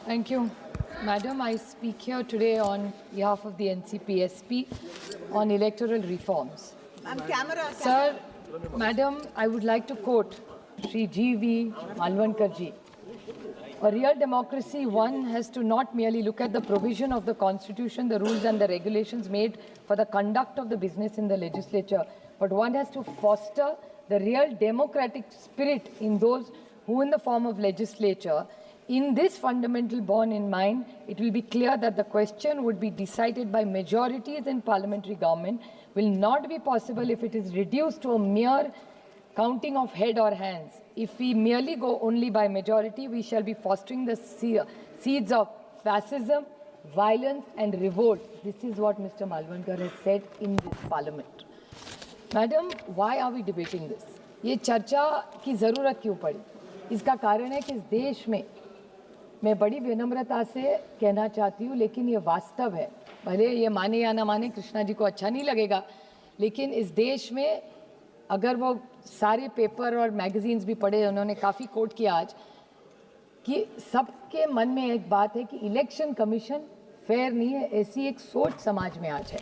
Thank you. Madam, I speak here today on behalf of the NCPSP on electoral reforms. Sir, Madam, I would like to quote Shri G.V. Malvankar ji. A real democracy, one has to not merely look at the provision of the constitution, the rules and the regulations made for the conduct of the business in the legislature, but one has to foster the real democratic spirit in those who in the form of legislature. In this fundamental bond in mind, it will be clear that the question would be decided by majorities in parliamentary government will not be possible if it is reduced to a mere counting of head or hands. If we merely go only by majority, we shall be fostering the seeds of fascism, violence and revolt. This is what Mr. Malvankar has said in this parliament. Madam, why are we debating this? ये चर्चा की ज़रूरत क्यों पड़ी? इसका कारण है कि इस देश में मैं बड़ी विनम्रता से कहना चाहती हूँ, लेकिन ये वास्तव है, भले ये माने या ना माने, कृष्णा जी को अच्छा नहीं लगेगा, लेकिन इस देश में अगर वो सारे पेपर और मैगजीन्स भी पढ़े, उन्होंने काफ़ी कोट किया आज कि सबके मन में एक बात है कि इलेक्शन कमीशन फेयर नहीं है, ऐसी एक सोच समाज में आज है।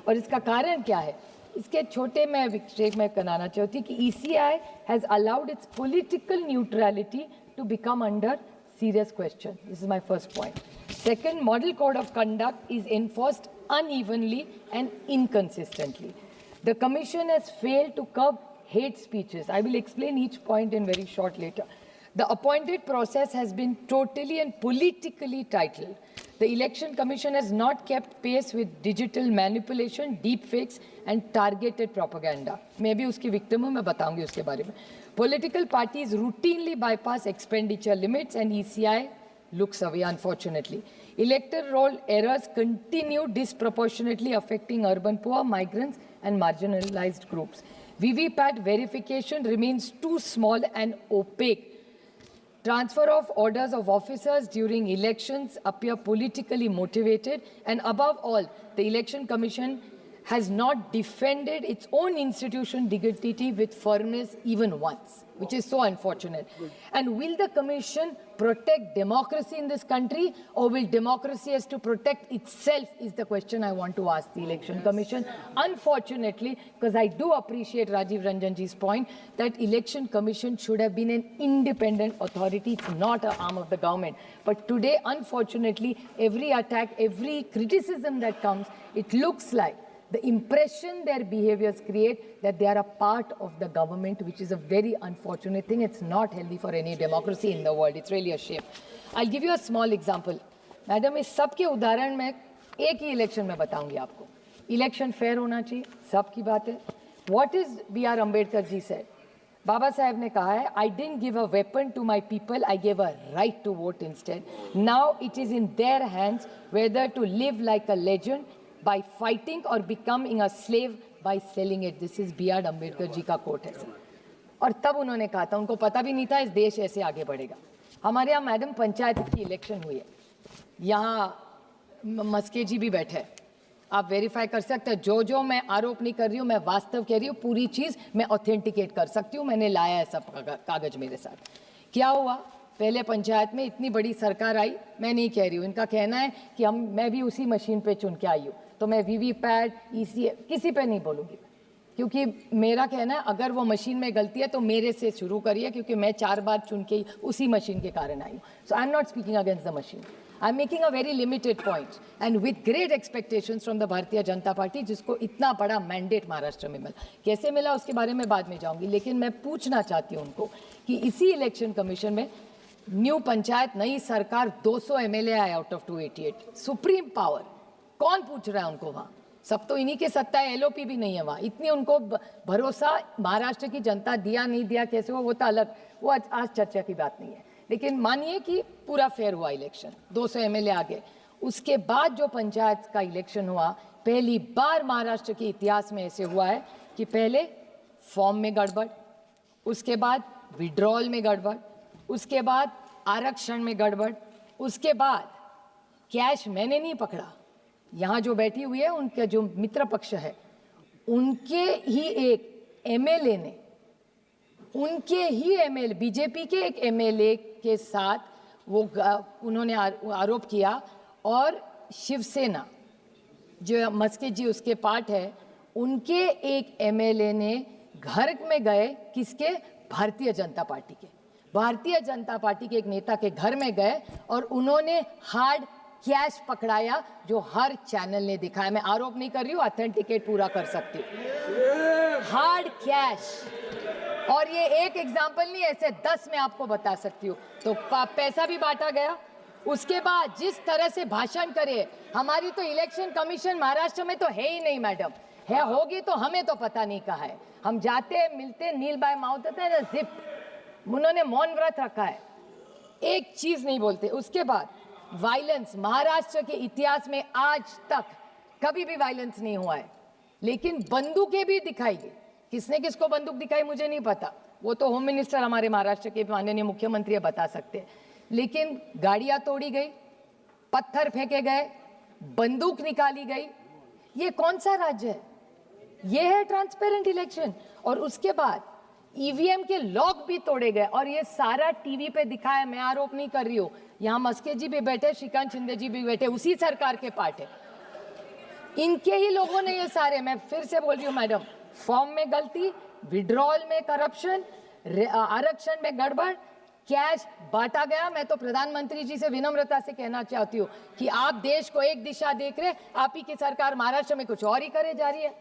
और इसका कारण क्या है? इसके छोटे में विक्षेप में कराना चाहती कि ECI has allowed its political neutrality to become under serious question. This is my first point. Second, model code of conduct is enforced unevenly and inconsistently. The commission has failed to curb hate speeches. I will explain each point in very short later. The appointed process has been totally and politically titled. The election commission has not kept pace with digital manipulation, deepfakes and targeted propaganda. मैं भी उसकी victim हूँ, मैं बताऊंगी उसके बारे में. Political parties routinely bypass expenditure limits and ECI looks away, unfortunately. Electoral roll errors continue disproportionately affecting urban poor, migrants and marginalized groups. VVPAT verification remains too small and opaque. Transfer of orders of officers during elections appear politically motivated, and above all, the Election Commission has not defended its own institution dignity with firmness even once, which is so unfortunate. And will the Commission protect democracy in this country, or will democracy has to protect itself is the question I want to ask the Election Commission. Unfortunately, because I do appreciate Rajiv Ranjanji's point that Election Commission should have been an independent authority. It's not an arm of the government. But today, unfortunately, every attack, every criticism that comes, it looks like the impression their behaviors create that they are a part of the government, which is a very unfortunate thing. It's not healthy for any democracy in the world. It's really a shame. I'll give you a small example. Madam, इस सब के उदाहरण मैं एक ही election में बताऊंगी आपको. Election fair होना चाहिए, सब की बात है. What is B.R. Ambedkar ji said? बाबा साहब ने कहा है, I didn't give a weapon to my people, I gave a right to vote instead. Now it is in their hands whether to live like a legend by fighting or becoming a slave by selling it. This is B.R. Ambedkar जी का coat है sir. और तब उन्होंने कहा था, उनको पता भी नहीं था इस देश ऐसे आगे बढ़ेगा. हमारे यहाँ मैडम पंचायत की इलेक्शन हुई है, यहाँ मस्के जी भी बैठे हैं, आप वेरीफाई कर सकते हैं. जो जो मैं आरोप नहीं कर रही हूँ, मैं वास्तव कह रही हूँ, पूरी चीज़ मैं ऑथेंटिकेट कर सकती हूँ. मैंने लाया है सब कागज मेरे साथ. क्या हुआ? पहले पंचायत में इतनी बड़ी सरकार आई, मैं नहीं कह रही हूँ, इनका कहना है कि मैं भी उसी मशीन पे चुन के आई हूँ, तो मैं VVPAT ECI किसी पे नहीं बोलूँगी, क्योंकि मेरा कहना है अगर वो मशीन में गलती है तो मेरे से शुरू करिए, क्योंकि मैं 4 बार चुन के उसी मशीन के कारण आई हूँ. So I am not speaking against the machine. I am making a very limited point and with great expectations from the Bharatiya Janata party, जिसको इतना बड़ा मैंडेट महाराष्ट्र में मिला. कैसे मिला उसके बारे में बाद में जाऊँगी, लेकिन मैं पूछना चाहती हूँ उनको कि इसी इलेक्शन कमीशन में न्यू पंचायत, नई सरकार, 200 MLA आए आउट ऑफ 288, सुप्रीम पावर. कौन पूछ रहा है उनको वहाँ? सब तो इन्हीं के सत्ता है, LOP भी नहीं है वहाँ. इतनी उनको भरोसा महाराष्ट्र की जनता दिया नहीं दिया कैसे वो तो अलग, वो आज चर्चा की बात नहीं है. लेकिन मानिए कि पूरा फेयर हुआ इलेक्शन, 200 MLA आ गए. उसके बाद जो पंचायत का इलेक्शन हुआ, पहली बार महाराष्ट्र के इतिहास में ऐसे हुआ है कि पहले फॉर्म में गड़बड़, उसके बाद विड्रॉल में गड़बड़, उसके बाद आरक्षण में गड़बड़, उसके बाद कैश मैंने नहीं पकड़ा. यहाँ जो बैठी हुई है उनका जो मित्र पक्ष है, उनके ही एक MLA ने, उनके ही MLA, बीजेपी के एक MLA के साथ वो उन्होंने आरोप किया, और शिवसेना जो मस्के जी उसके पार्ट है, उनके एक एमएलए ने घर में गए, किसके? भारतीय जनता पार्टी के, भारतीय जनता पार्टी के एक नेता के घर में गए और उन्होंने हार्ड कैश पकड़ाया, जो हर चैनल ने दिखाया। मैं आरोप नहीं कर रही हूँ, ऑथेंटिकेट पूरा कर सकती हूँ। हार्ड कैश, और ये एक एग्जाम्पल नहीं, ऐसे 10 मैं आपको बता सकती हूँ। तो पैसा भी बांटा गया। उसके बाद जिस तरह से भाषण करे, हमारी तो इलेक्शन कमीशन महाराष्ट्र में तो है ही नहीं मैडम, है होगी तो हमें तो पता नहीं कहा है। हम जाते मिलते नील बाय माउथ होता है ना, जिप, उन्होंने मौन व्रत रखा है, एक चीज नहीं बोलते। उसके बाद वायलेंस, महाराष्ट्र के इतिहास में आज तक कभी भी वायलेंस नहीं हुआ है, लेकिन बंदूकें भी दिखाई गई। किसने किसको बंदूक दिखाई मुझे नहीं पता, वो तो होम मिनिस्टर हमारे महाराष्ट्र के माननीय मुख्यमंत्री बता सकते हैं। लेकिन गाड़ियां तोड़ी गई, पत्थर फेंके गए, बंदूक निकाली गई। ये कौन सा राज्य है? ये है ट्रांसपेरेंट इलेक्शन। और उसके बाद ईवीएम के लॉक भी तोड़े गए, और ये सारा टीवी पे दिखाया। मैं आरोप नहीं कर रही हूँ, यहाँ मस्के जी भी बैठे, श्रीकांत शिंदे जी भी बैठे, उसी सरकार के पार्ट है, इनके ही लोगों ने ये सारे, मैं फिर से बोल रही हूँ मैडम, फॉर्म में गलती, विड्रॉल में करप्शन, आरक्षण में गड़बड़, कैश बांटा गया। मैं तो प्रधानमंत्री जी से विनम्रता से कहना चाहती हूँ कि आप देश को एक दिशा देख रहे, आप ही की सरकार महाराष्ट्र में कुछ और ही करे जा रही है।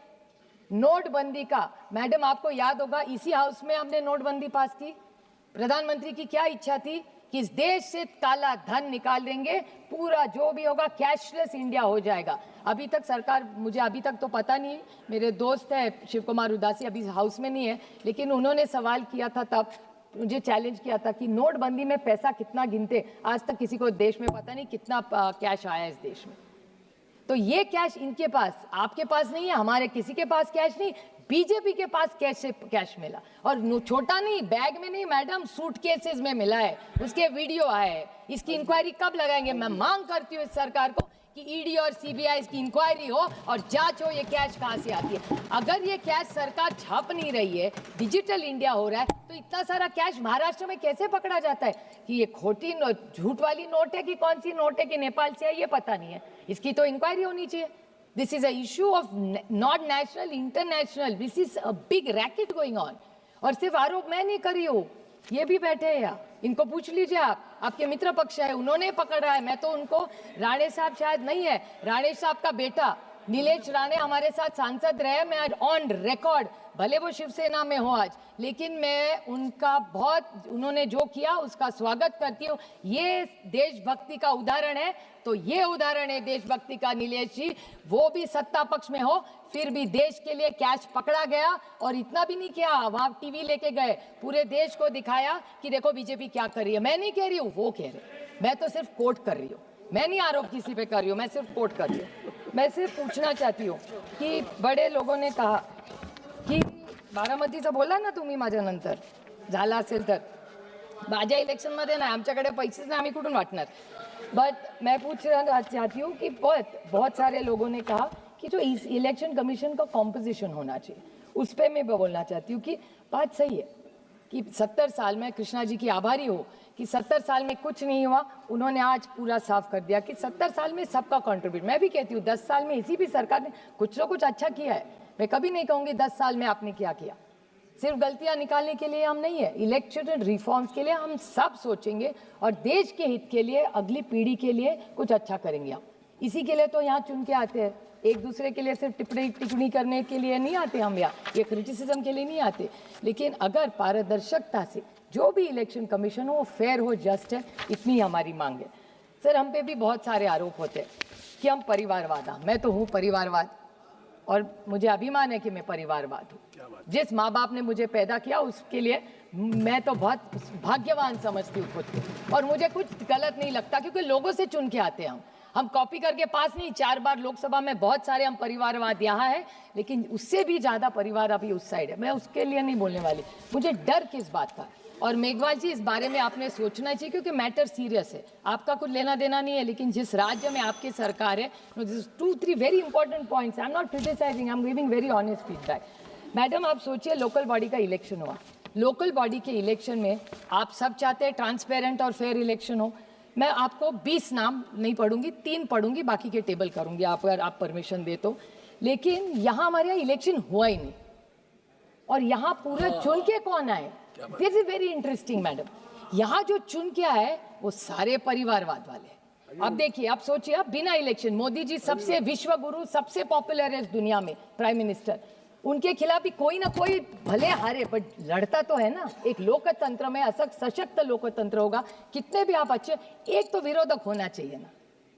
नोटबंदी का मैडम आपको याद होगा, इसी हाउस में हमने नोटबंदी पास की। प्रधानमंत्री की क्या इच्छा थी कि इस देश से काला धन निकाल देंगे, पूरा जो भी होगा कैशलेस इंडिया हो जाएगा। अभी तक सरकार, मुझे अभी तक तो पता नहीं, मेरे दोस्त है शिव कुमार उदासी अभी हाउस में नहीं है, लेकिन उन्होंने सवाल किया था, तब मुझे चैलेंज किया था कि नोटबंदी में पैसा कितना गिनते, आज तक किसी को देश में पता नहीं कितना कैश आया इस देश में। तो ये कैश इनके पास, आपके पास नहीं है, हमारे किसी के पास कैश नहीं, बीजेपी के पास कैश मिला, और छोटा नहीं, बैग में नहीं मैडम, सूटकेसेस में मिला है, उसके वीडियो आए हैं। इसकी इंक्वायरी कब लगाएंगे? मैं मांग करती हूँ इस सरकार को कि ईडी और सीबीआई की इंक्वायरी हो और जांच हो, ये कैश कहाँ से आती है। अगर ये कैश सरकार छाप नहीं रही है, डिजिटल इंडिया हो रहा है, तो इतना सारा कैश महाराष्ट्र में कैसे पकड़ा जाता है? कि ये खोटी झूठ वाली नोट है कि कौन सी नोट है कि नेपाल से है, ये पता नहीं है। इसकी तो इंक्वायरी होनी चाहिए। This is a issue of not national, international. This is a big racket going on. और सिर्फ आरोप मैं नहीं कर रही हूँ, ये भी बैठे हैं यहाँ, इनको पूछ लीजिए आप, आपके मित्र पक्ष है, उन्होंने पकड़ा है। मैं तो उनको, राणे साहब शायद नहीं है, राणे साहब का बेटा नीलेश राणे हमारे साथ सांसद रहे, मैं ऑन रिकॉर्ड, भले वो शिवसेना में हो आज, लेकिन मैं उनका बहुत, उन्होंने जो किया उसका स्वागत करती हूँ। ये देशभक्ति का उदाहरण है, तो ये उदाहरण है देशभक्ति का नीलेश जी। वो भी सत्ता पक्ष में हो, फिर भी देश के लिए कैश पकड़ा गया, और इतना भी नहीं किया, वहां टीवी लेके गए, पूरे देश को दिखाया कि देखो बीजेपी क्या कर रही है। मैं नहीं कह रही हूँ, वो कह रहे, मैं तो सिर्फ कोट कर रही हूँ, मैं नहीं आरोप किसी पे कर रही हूँ, मैं सिर्फ कोट कर रही हूँ। मैं सिर्फ पूछना चाहती हूँ कि बड़े लोगों ने कहा की बारामतीचं बोला ना तुम्ही माझ्यानंतर, झाला असेल तर माझ्या इलेक्शनमध्ये नाही, आमच्याकडे पैसेच नाही, आम्ही कुठून वाटणार। बट मैं पूछना चाहती हूँ कि बहुत सारे लोगों ने कहा कि जो इस इलेक्शन कमीशन का कॉम्पोजिशन होना चाहिए, उस पर मैं बोलना चाहती हूँ कि बात सही है कि 70 साल में, कृष्णा जी की आभारी हो कि 70 साल में कुछ नहीं हुआ, उन्होंने आज पूरा साफ कर दिया कि 70 साल में सबका कंट्रीब्यूट। मैं भी कहती हूँ 10 साल में इसी भी सरकार ने कुछ ना कुछ अच्छा किया है। मैं कभी नहीं कहूँगी 10 साल में आपने क्या किया, सिर्फ गलतियां निकालने के लिए हम नहीं है, इलेक्शन रिफॉर्म्स के लिए हम सब सोचेंगे और देश के हित के लिए, अगली पीढ़ी के लिए कुछ अच्छा करेंगे हम। इसी के लिए तो यहाँ चुन के आते हैं, एक दूसरे के लिए सिर्फ टिप्पणी करने के लिए नहीं आते हम यहाँ, ये क्रिटिसिज्म के लिए नहीं आते। लेकिन अगर पारदर्शिता से जो भी इलेक्शन कमीशन हो वो फेयर हो, जस्ट है, इतनी हमारी मांग है। सर हम पे भी बहुत सारे आरोप होते हैं कि हम परिवारवाद, मैं तो हूँ परिवारवाद और मुझे अभिमान है कि मैं परिवारवाद हूँ। जिस माँ बाप ने मुझे पैदा किया उसके लिए मैं तो बहुत भाग्यवान समझती हूँ खुद को, और मुझे कुछ गलत नहीं लगता क्योंकि लोगों से चुन के आते हैं हम कॉपी करके पास नहीं। 4 बार लोकसभा में बहुत सारे हम परिवारवाद यहाँ है, लेकिन उससे भी ज़्यादा परिवार अभी उस साइड है। मैं उसके लिए नहीं बोलने वाली, मुझे डर किस बात का। और मेघवाल जी इस बारे में आपने सोचना चाहिए क्योंकि मैटर सीरियस है, आपका कुछ लेना देना नहीं है, लेकिन जिस राज्य में आपकी सरकार है, 2-3 very important points, I am not criticizing, I am giving very honest feedback. Madam आप सोचिए, लोकल बॉडी का इलेक्शन हुआ, लोकल बॉडी के इलेक्शन में आप सब चाहते हैं ट्रांसपेरेंट और फेयर इलेक्शन हो, मैं आपको 20 नाम नहीं पढ़ूंगी, 3 पढ़ूंगी, बाकी के टेबल करूंगी आप, अगर आप परमिशन दे तो। लेकिन यहाँ हमारे यहाँ इलेक्शन हुआ ही नहीं, और यहाँ पूरा चुन के कौन आए, this is very interesting madam. यहाँ जो चुन के आए वो सारे परिवारवाद वाले। अब देखिए, आप सोचिए, अब बिना इलेक्शन, मोदी जी सबसे विश्व गुरु, सबसे पॉपुलर है इस दुनिया में प्राइम मिनिस्टर, उनके खिलाफ भी कोई ना कोई भले हारे पर लड़ता तो है ना। एक लोकतंत्र में सशक्त लोकतंत्र होगा, कितने भी आप अच्छे, एक तो विरोधक होना चाहिए ना।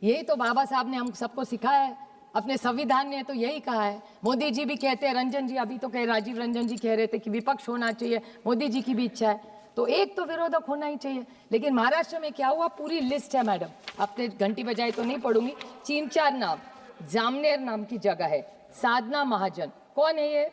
यही तो बाबा साहब ने हम सबको सिखाया है, अपने संविधान ने तो यही कहा है। मोदी जी भी कहते हैं, रंजन जी अभी तो कह, राजीव रंजन जी कह रहे थे कि विपक्ष होना चाहिए, मोदी जी की भी इच्छा है, तो एक तो विरोधक होना ही चाहिए। लेकिन महाराष्ट्र में क्या हुआ, पूरी लिस्ट है मैडम, आपने घंटी बजाई तो नहीं पढ़ूंगी। 3-4 नाम, जामनेर नाम की जगह है, साधना महाजन, कौन है ये?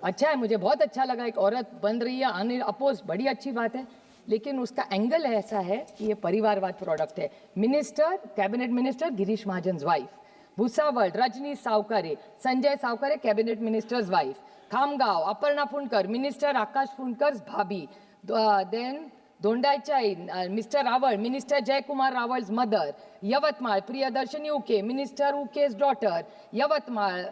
अच्छा है, मुझे बहुत अच्छा लगा, एक औरत बन रही है अपोज, बड़ी अच्छी बात है। लेकिन उसका एंगल ऐसा है कि ये परिवारवाद प्रोडक्ट है। Minister, cabinet minister Girish Mahajan wife, Bhusawal Rajni Savkare, Sanjay Savkare cabinet ministers wife, Khamgaon Aparna Fundkar, minister Akash Fundkar भाभी, then Dondaicha mister Rawal, minister Jaykumar Rawal's mother, Yavatmal Priyadarshini Uke, minister उके's daughter, Yavatmal,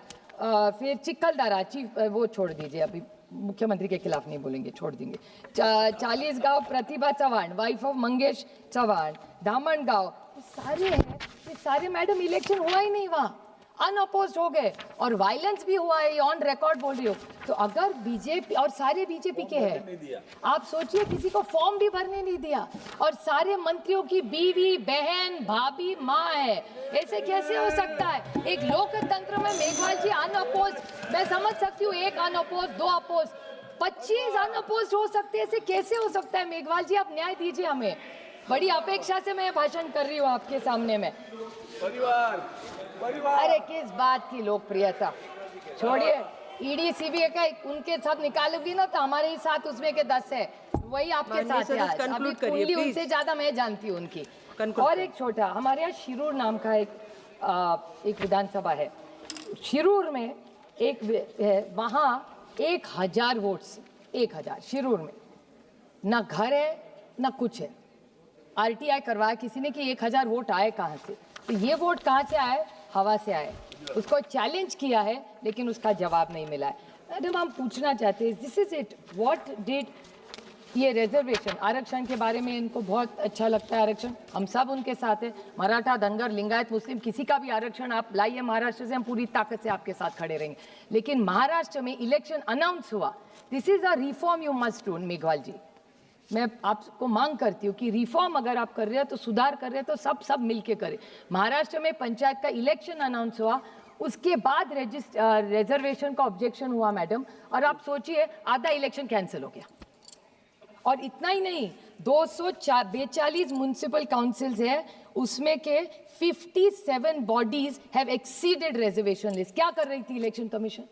फिर चिखलदरा चीफ, वो छोड़ दीजिए, अभी मुख्यमंत्री के खिलाफ नहीं बोलेंगे, छोड़ देंगे। 40 गांव प्रतिभा चव्हाण, वाइफ ऑफ मंगेश चव्हाण, धामणगांव, सारे हैं, ये सारे मैडम इलेक्शन हुआ ही नहीं, वहाँ अनअपोज्ड हो गए, और वायलेंस भी हुआ है, ऑन रिकॉर्ड बोल रही हो। तो अगर बीजेपी, और सारे बीजेपी के हैं, आप सोचिए किसी को फॉर्म भी भरने नहीं दिया, और सारे मंत्रियों की बीवी, बहन, भाभी, माँ है, ऐसे कैसे हो सकता है एक लोकतंत्र में? मेघवाल जी अनअपोज्ड, मैं समझ सकती हूँ, 1 अनअपोज्ड, 2 अपोज, 25 अनअपोज्ड हो सकते हैं, ऐसे कैसे हो सकता है? मेघवाल जी आप न्याय दीजिए हमें, बड़ी अपेक्षा से मैं भाषण कर रही हूँ आपके सामने में। अरे किस बात की लोकप्रियता, छोड़िए, ईडी सीबीआई का उनके साथ निकालूंगी ना तो हमारे ही साथ उसमें के 10 है, वही आपके साथ है। अभी कुंडली उनसे ज्यादा मैं जानती हूँ उनकी। और एक छोटा, हमारे यहाँ शिरूर नाम का एक विधानसभा है, शिरूर में एक है, वहाँ 1000 वोट्स, 1000 शिरूर में, ना घर है ना कुछ है। आरटीआई करवाया किसी ने कि 1000 वोट आए कहाँ से, तो ये वोट कहाँ से आए? हवा से आए। उसको चैलेंज किया है लेकिन उसका जवाब नहीं मिला है। मैडम हम पूछना चाहते हैं, this is it, what did ये रिजर्वेशन, आरक्षण के बारे में इनको बहुत अच्छा लगता है आरक्षण, हम सब उनके साथ हैं, मराठा, धनगर, लिंगायत, मुस्लिम, किसी का भी आरक्षण आप लाइए महाराष्ट्र से, हम पूरी ताकत से आपके साथ खड़े रहेंगे। लेकिन महाराष्ट्र में इलेक्शन अनाउंस हुआ, this is a reform you must do. Meghwal ji, मैं आपको मांग करती हूँ कि रिफॉर्म अगर आप कर रहे हो तो सुधार कर रहे हो तो सब मिलके करें। महाराष्ट्र में पंचायत का इलेक्शन अनाउंस हुआ, उसके बाद रिजर्वेशन का ऑब्जेक्शन हुआ मैडम, और आप सोचिए आधा इलेक्शन कैंसिल हो गया। और इतना ही नहीं, 242 म्युनिसिपल काउंसिल्स है, उसमें के 57 bodies have exceeded reservation list. क्या कर रही थी इलेक्शन कमीशन?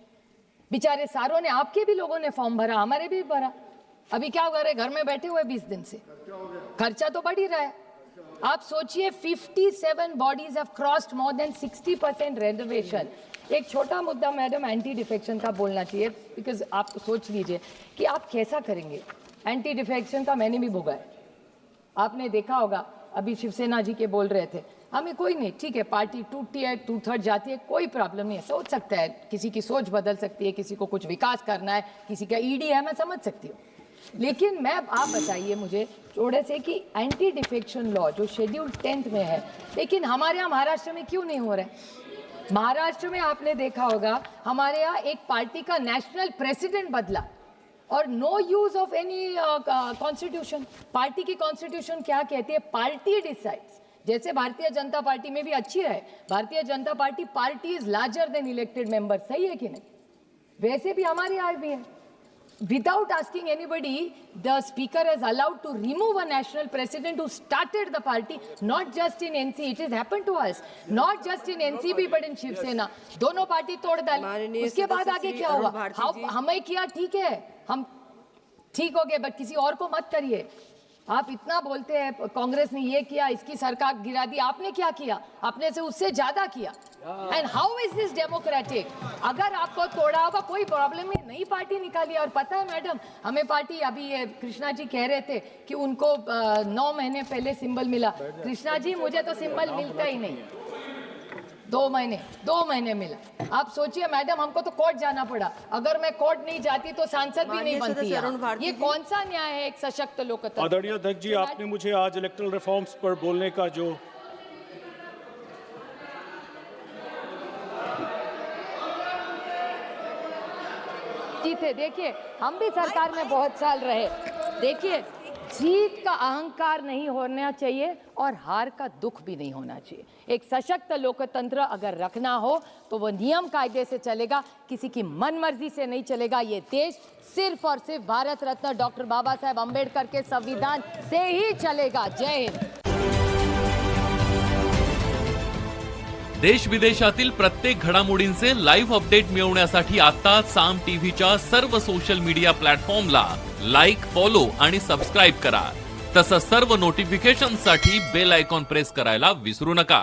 बेचारे सारों ने, आपके भी लोगों ने फॉर्म भरा, हमारे भी भरा, अभी क्या कर रहे, घर में बैठे हुए 20 दिन से, खर्चा तो बढ़ ही रहा है। आप सोचिए 57 bodies have crossed more than 60% reservation. एक छोटा मुद्दा मैडम एंटी डिफेक्शन का बोलना चाहिए, बिकॉज आप सोच लीजिए कि आप कैसा करेंगे। एंटी डिफेक्शन का मैंने भी भोगा है, आपने देखा होगा, अभी शिवसेना जी के बोल रहे थे, हमें कोई नहीं, ठीक है पार्टी टूटती है, 2/3 जाती है, कोई प्रॉब्लम नहीं है, सोच सकता है, किसी की सोच बदल सकती है, किसी को कुछ विकास करना है, किसी का ईडी है, मैं समझ सकती हूँ। लेकिन मैं, आप बताइए मुझे थोड़े से कि एंटी डिफेक्शन लॉ जो शेड्यूल 10th में है, लेकिन हमारे यहाँ महाराष्ट्र में क्यों नहीं हो रहा है? महाराष्ट्र में आपने देखा होगा, हमारे यहाँ एक पार्टी का नेशनल प्रेसिडेंट बदला और no use of any constitution. Party की कॉन्स्टिट्यूशन क्या कहती है? Party decides. जैसे भारतीय जनता पार्टी में भी अच्छी है, भारतीय Janata party is larger than elected member, सही है कि नहीं? वैसे भी हमारे यहाँ भी है। Without asking anybody, the speaker has allowed to remove a national president who started the party, not just in NC, it has happened to us, not just in NCP but in Shiv Sena. दोनों party तोड़ डाली, उसके बाद आगे क्या हुआ? हमें किया, ठीक है, हम ठीक हो गए, बट किसी और को मत करिए। आप इतना बोलते हैं कांग्रेस ने ये किया, इसकी सरकार गिरा दी, आपने क्या किया? आपने से उससे ज्यादा किया। And how is this democratic? अगर आपको तोड़ा होगा कोई प्रॉब्लम नहीं, नई पार्टी निकाली। और पता है मैडम, हमें पार्टी, अभी ये कृष्णा जी कह रहे थे कि उनको 9 महीने पहले सिंबल मिला। कृष्णा जी, मुझे तो सिंबल मिलता ही नहीं, 2 महीने मिला। आप सोचिए मैडम, हमको तो कोर्ट जाना पड़ा। अगर मैं कोर्ट नहीं जाती तो सांसद भी नहीं बनती। ये कौन सा न्याय है एक सशक्त लोकतंत्र? आदरणीय अध्यक्ष जी, आपने मुझे आज इलेक्टोरल रिफॉर्म्स पर बोलने का जो थे, देखिए हम भी सरकार में बहुत साल रहे। देखिए, जीत का अहंकार नहीं होना चाहिए और हार का दुख भी नहीं होना चाहिए। एक सशक्त लोकतंत्र अगर रखना हो तो वो नियम कायदे से चलेगा, किसी की मनमर्जी से नहीं चलेगा। ये देश सिर्फ और सिर्फ भारत रत्न डॉक्टर बाबा साहेब अंबेडकर के संविधान से ही चलेगा। जय हिंद। देश विदेशातील प्रत्येक घडामोडींचे लाईव्ह अपडेट मिळवण्यासाठी आता साम टीव्हीच्या सर्व सोशल मीडिया प्लॅटफॉर्मला लाईक, फॉलो आणि सबस्क्राईब करा। तसंच सर्व नोटिफिकेशनसाठी बेल आयकॉन प्रेस करायला विसरू नका।